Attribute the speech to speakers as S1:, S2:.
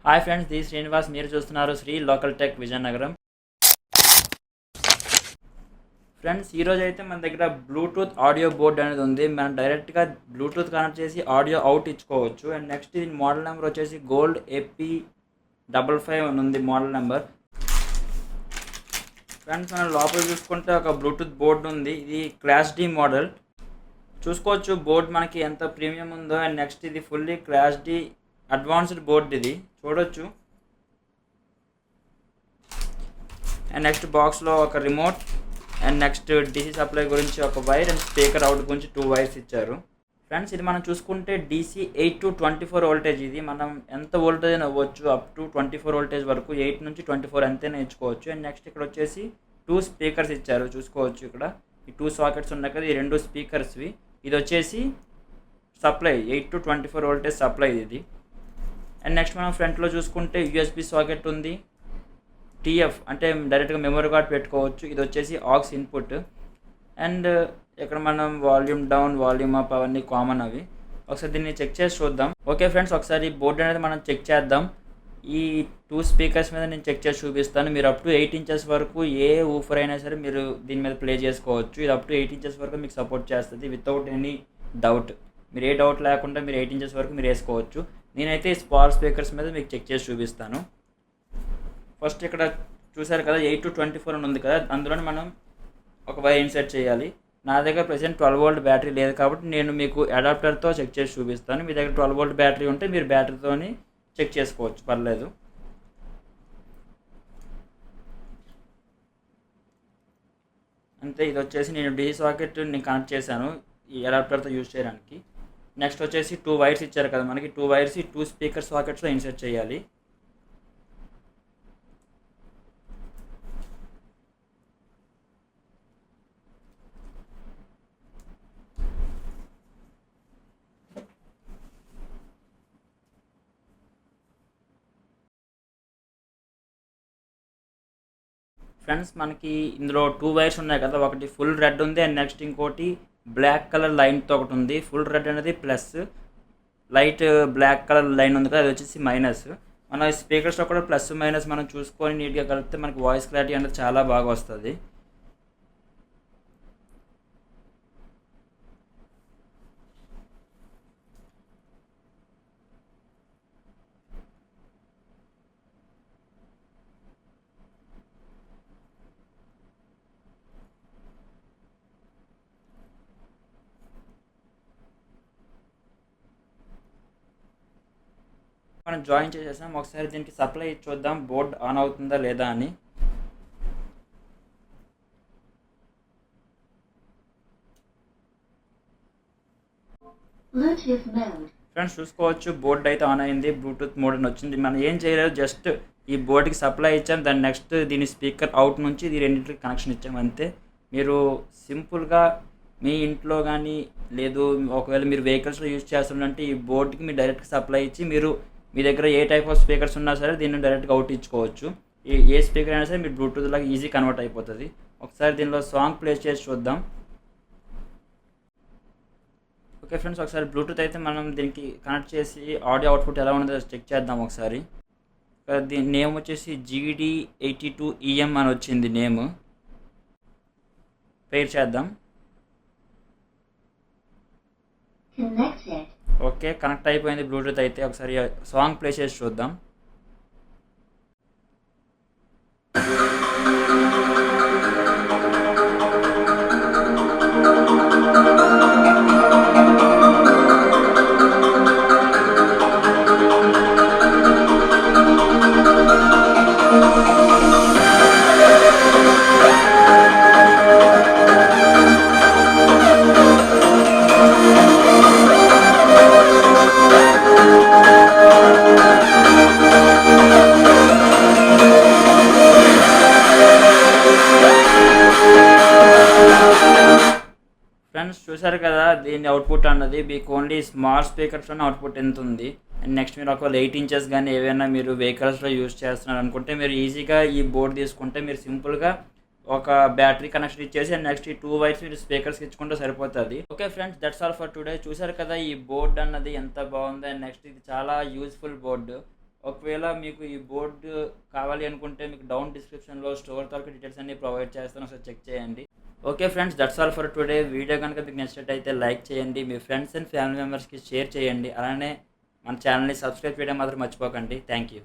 S1: Hi friends, the Srinivas. మీరు చూస్తున్నారు Sri local tech Vizianagaram. Friends, ఈరోజు అయితే మన దగ్గర బ్లూటూత్ ఆడియో బోర్డ్ అనేది ఉంది. మనం డైరెక్ట్గా బ్లూటూత్ కనెక్ట్ చేసి ఆడియో అవుట్ ఇచ్చుకోవచ్చు. అండ్ నెక్స్ట్ దీని మోడల్ నెంబర్ వచ్చేసి గోల్డ్ AP55 అని ఉంది మోడల్ నెంబర్. ఫ్రెండ్స్, మనం లోపల చూసుకుంటే ఒక బ్లూటూత్ బోర్డు ఉంది. ఇది క్లాస్ D మోడల్. చూసుకోవచ్చు బోర్డ్ మనకి ఎంత ప్రీమియం ఉందో. అండ్ నెక్స్ట్ ఇది fully class D advanced board ఇది చూడొచ్చు. అండ్ నెక్స్ట్ బాక్స్లో ఒక remote and next DC supply గురించి ఒక వైర్ అండ్ స్పీకర్ అవుట్ గురించి 2 వైర్స్ ఇచ్చారు. ఫ్రెండ్స్, ఇది మనం చూసుకుంటే DC 8 to 24 వోల్టేజ్. ఇది మనం ఎంత వోల్టేజ్ అయినా అవ్వచ్చు, అప్ టు 24 వోల్టేజ్ వరకు 8 నుంచి 24 అంతేనే ఇచ్చుకోవచ్చు. అండ్ నెక్స్ట్ ఇక్కడ వచ్చేసి 2 స్పీకర్స్ ఇచ్చారు. చూసుకోవచ్చు ఇక్కడ ఈ 2 సాకెట్స్ ఉన్నాయి కదా, ఈ 2 స్పీకర్స్వి. ఇది వచ్చేసి సప్లై 8 to 24 వోల్టేజ్ సప్లై ఇది. అండ్ నెక్స్ట్ మనం ఫ్రంట్లో చూసుకుంటే USB సాకెట్ ఉంది. TF అంటే డైరెక్ట్గా మెమరీ కార్డ్ పెట్టుకోవచ్చు. ఇది వచ్చేసి AUX ఇన్పుట్. అండ్ ఇక్కడ మనం వాల్యూమ్ డౌన్, వాల్యూమ్ అప్ అవన్నీ కామన్ అవి. ఒకసారి దీన్ని చెక్ చేసి చూద్దాం. ఓకే ఫ్రెండ్స్, ఒకసారి బోర్డు అనేది మనం చెక్ చేద్దాం. ఈ 2 స్పీకర్స్ మీద నేను చెక్ చేసి చూపిస్తాను. మీరు అప్ టు 8 ఇంచెస్ వరకు ఏ ఊఫర్ అయినా సరే మీరు దీని మీద ప్లే చేసుకోవచ్చు. ఇది అప్ టు 8 ఇంచెస్ వరకు మీకు సపోర్ట్ చేస్తుంది వితౌట్ ఎనీ డౌట్. మీరు ఏ డౌట్ లేకుండా మీరు 8 ఇంచెస్ వరకు మీరు వేసుకోవచ్చు. నేనైతే స్మాల్ స్పీకర్స్ మీద మీకు చెక్ చేసి చూపిస్తాను. ఫస్ట్ ఇక్కడ చూసారు కదా 8 to 24 అని ఉంది కదా, అందులోనే మనం ఒక వైర్ ఇన్సర్ట్ చేయాలి. నా దగ్గర ప్రెసెంట్ 12 వోల్ట్ బ్యాటరీ లేదు కాబట్టి నేను మీకు అడాప్టర్తో చెక్ చేసి చూపిస్తాను. మీ దగ్గర 12 వోల్ట్ బ్యాటరీ ఉంటే మీరు బ్యాటరీతోని చెక్ చేసుకోవచ్చు, పర్లేదు. అంతే, ఇది వచ్చేసి నేను DC సాకెట్ నేను కనెక్ట్ చేశాను ఈ అడాప్టర్తో యూజ్ చేయడానికి. నెక్స్ట్ వచ్చేసి 2 వైర్స్ ఇచ్చారు కదా మనకి, 2 వైర్స్ 2 స్పీకర్ సాకెట్స్లో ఇన్సర్ట్ చేయాలి. ఫ్రెండ్స్, మనకి ఇందులో 2 వైర్స్ ఉన్నాయి కదా, ఒకటి ఫుల్ రెడ్ ఉంది అండ్ నెక్స్ట్ ఇంకోటి బ్లాక్ కలర్ లైన్తో ఒకటి ఉంది. ఫుల్ రెడ్ అనేది plus, light black colour line ఉంది కదా అది వచ్చేసి మైనస్. మన స్పీకర్స్లో కూడా ప్లస్ మైనస్ మనం చూసుకొని నీట్గా కలిపితే మనకి వాయిస్ క్లారిటీ అనేది చాలా బాగా వస్తుంది. మనం జాయిన్ చేసేసాం. ఒకసారి దీనికి సప్లై చూద్దాం బోర్డ్ ఆన్ అవుతుందా లేదా అని. ఫ్రెండ్స్, చూసుకోవచ్చు బోర్డ్ అయితే ఆన్ అయింది. బ్లూటూత్ మోడ్ అని వచ్చింది. మనం ఏం చేయలేదు, జస్ట్ ఈ బోర్డుకి సప్లై ఇచ్చాం. దాని నెక్స్ట్ దీని స్పీకర్ అవుట్ నుంచి ఇది రెండింటికి కనెక్షన్ ఇచ్చాం అంతే. మీరు సింపుల్గా మీ ఇంట్లో కానీ లేదు ఒకవేళ మీరు వెహికల్స్లో యూజ్ చేస్తుంటే ఈ బోర్డుకి మీరు డైరెక్ట్గా సప్లై ఇచ్చి మీరు మీ దగ్గర ఏ టైప్ ఆఫ్ స్పీకర్స్ ఉన్నా సరే దీన్ని డైరెక్ట్గా అవుట్ ఇచ్చుకోవచ్చు. ఏ స్పీకర్ అయినా సరే మీరు బ్లూటూత్ లాగా ఈజీ కన్వర్ట్ అయిపోతుంది. ఒకసారి దీనిలో సాంగ్ ప్లే చేసి చూద్దాం. ఓకే ఫ్రెండ్స్, ఒకసారి బ్లూటూత్ అయితే మనం దీనికి కనెక్ట్ చేసి ఆడియో అవుట్పుట్ ఎలా ఉందో చెక్ చేద్దాం ఒకసారి. దీని నేమ్ వచ్చేసి GD82EM అని వచ్చింది నేమ్. పేర్ చేద్దాం. ఓకే, కనెక్ట్ అయిపోయింది బ్లూటూత్ అయితే. ఒకసారి సాంగ్ ప్లే చేసి చూద్దాం. ఫ్రెండ్స్, చూసారు కదా దీని అవుట్పుట్ అన్నది మీకు ఓన్లీ స్మాల్ స్పీకర్స్లోనే అవుట్పుట్ ఎంత ఉంది. అండ్ నెక్స్ట్ మీరు ఒకవేళ 8 ఇంచెస్ కానీ ఏవైనా మీరు వెహికల్స్లో యూజ్ చేస్తున్నారు అనుకుంటే మీరు ఈజీగా ఈ బోర్డ్ తీసుకుంటే మీరు సింపుల్గా ఒక బ్యాటరీ కనెక్షన్ ఇచ్చేసి అండ్ నెక్స్ట్ ఈ 2 వైర్స్ మీరు స్పీకర్స్కి ఇచ్చుకుంటే సరిపోతుంది. Okay friends, that's all for today. చూసారు కదా ఈ బోర్డ్ అన్నది ఎంత బాగుంది. అండ్ నెక్స్ట్ ఇది చాలా యూజ్ఫుల్ బోర్డు. ఒకవేళ మీకు ఈ బోర్డు కావాలి అనుకుంటే మీకు డౌన్ డిస్క్రిప్షన్లో స్టోర్ తాలూకు డీటెయిల్స్ అన్ని ప్రొవైడ్ చేస్తాను, ఒకసారి చెక్ చేయండి. Okay friends, that's all for today. Video కనుక మీకు నచ్చినట్టయితే లైక్ చేయండి, మీ ఫ్రెండ్స్ అండ్ ఫ్యామిలీ మెంబర్స్కి షేర్ చేయండి, అలానే మన ఛానల్ని సబ్స్క్రైబ్ చేయడం మాత్రం మర్చిపోకండి. Thank you.